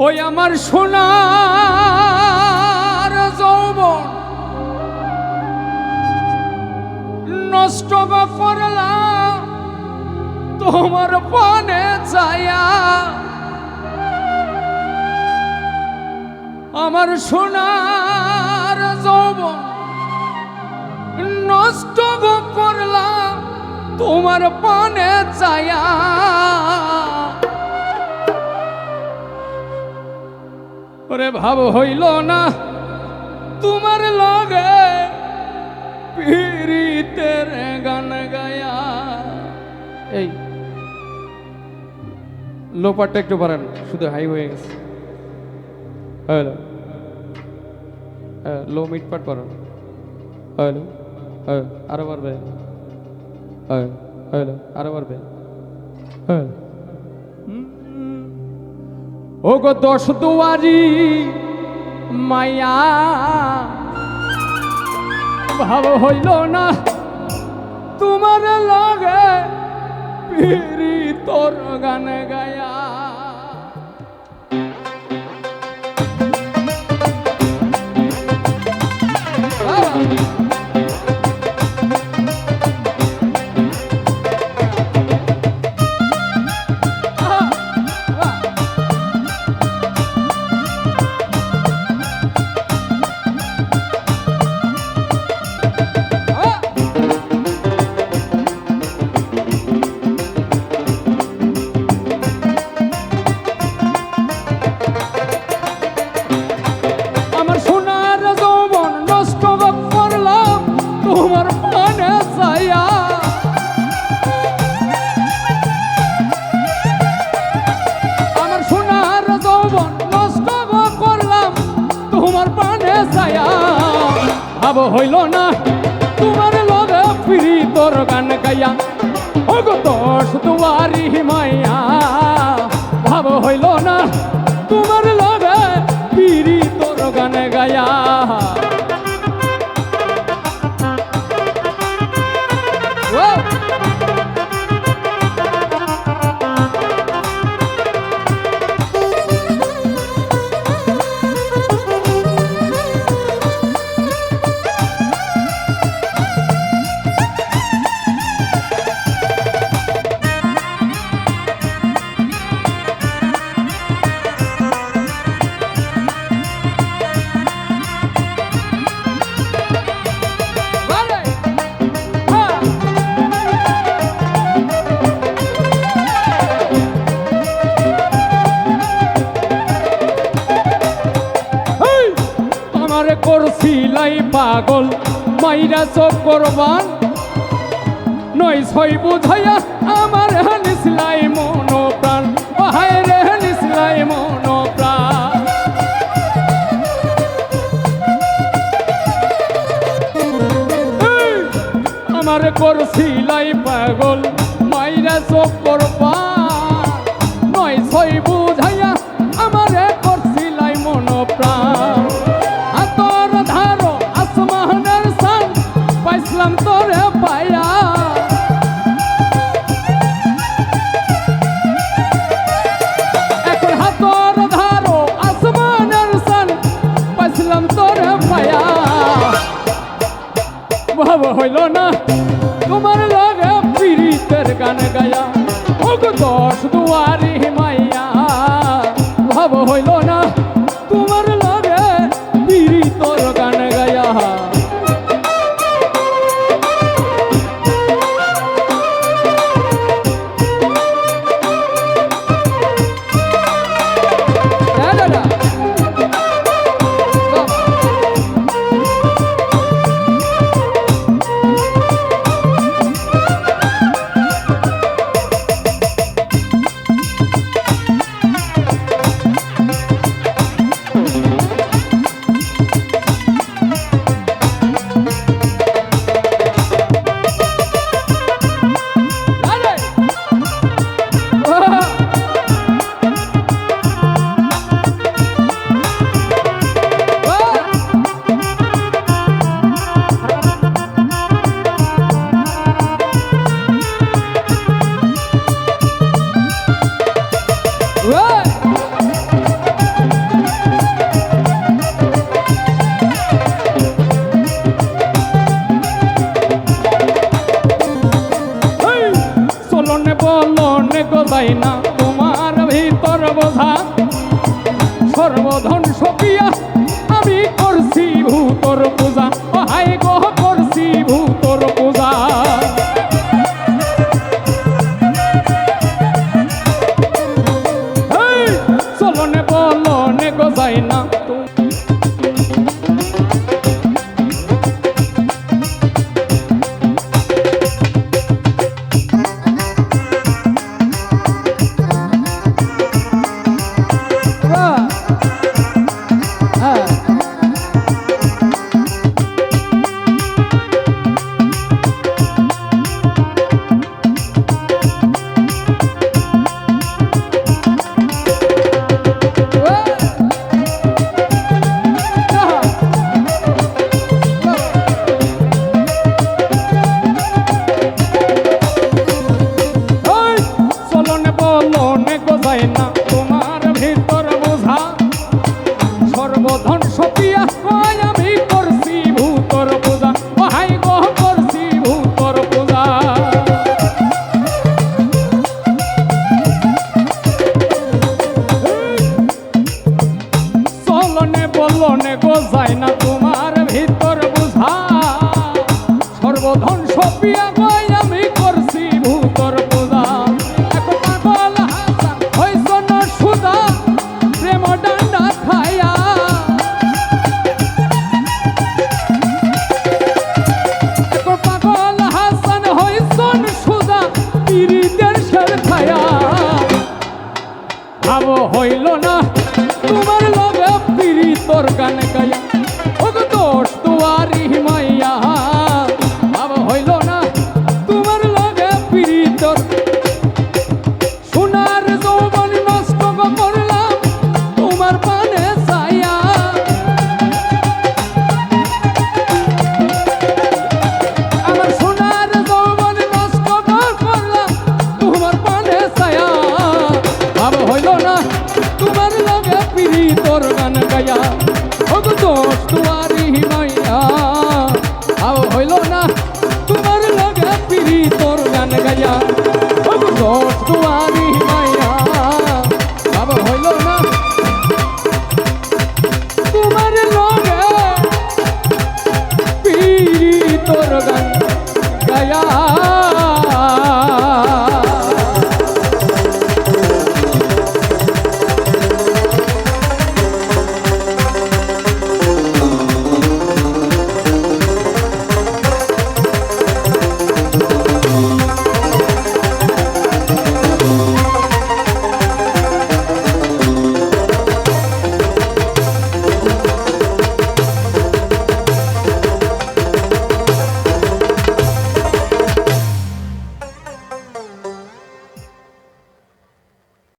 ওই আমার সোনার যৌবন নষ্ট করলাম তোমার পানে যায়া, আমার সোনার যৌবন নষ্ট করলাম তোমার পানে যায়া। ওরে ভাব হইল না তোমার লগে পীড়িতের গান গায়া। এই লো পার্টটা একটু বাড়ান, শুধু হাই হয়ে গেছে। হ্যালো লো মিড পার্ট বাড়ান। হ্যালো আরো বাড়বে। হ্যালো আরো বাড়বে। হ্যাঁ ও গো দশ দুয়ারি মায়া, ভাব হইল না তোমার লগে পীড়িতর গান গায়া। ভাব হইল না তোমার লগে পীড়িতর গান গায়া। ও গো দশ দুয়ারি মাইয়া, ভাব হইল না তোমার লগে পীড়িতর গান গায়া। করছিলাই পাগল মাইরা চোখ করবান, নয় ছয় বুঝাইয়া আমার হানিসলাই মন প্রাণ। হায় রে হানিসলাই মন প্রাণ। আমার করছিলাই পাগল মাইরা চোখ করবান, নয় ছয় বুঝাইয়া আমার করছিলাই মন প্রাণ। তোরে পায়া এখন হাতর ধারো আসমানের সান, পাইছিলাম তোরে পায়া। ভাব হইল না তোমার লগে পীড়িতের গান গায়া। ও গো দশ দুয়ারি মাইয়া, ভাব হইল না তোমার লগে পীড়িতর গান গায়া। বলনে গজাই না তোমার ভিতর বোঝা সর্বধন সপিয়া আমি করছি ভূতর পূজা ও হাই গো করছি ভূতর পূজা চলনে বলনে গজাই না না তোমার ভিতর বোঝা সর্বধন সপিয়া আমি করছি ভূতর পূজা ও হাই গো করছি ভূতর পূজা চলনে বলনে গোজাই না তোমার ভিতর বোঝা সর্বধন সপিয়া আমি করছি ভূতর পূজা ভাব হইল না তোমার লগে পীড়িতর গান গায়া ও দোষ দুয়ারি মাইয়া ভাব হইল না তোমার লগে পীড়িতর সোনার যৌবন নষ্ট করলাম তোমার পানে ছায়া আমার সোনার যৌবন নষ্ট করলাম তোমার পানে ছায়া ভাব হইল না তোমার লগে পীড়িতর গান গায়া ও দোষ দুয়ারি মাইয়া ভাব হইল না তোমার লগে পীড়িতর গান গায়া ও দোষ দুয়ারি মাইয়া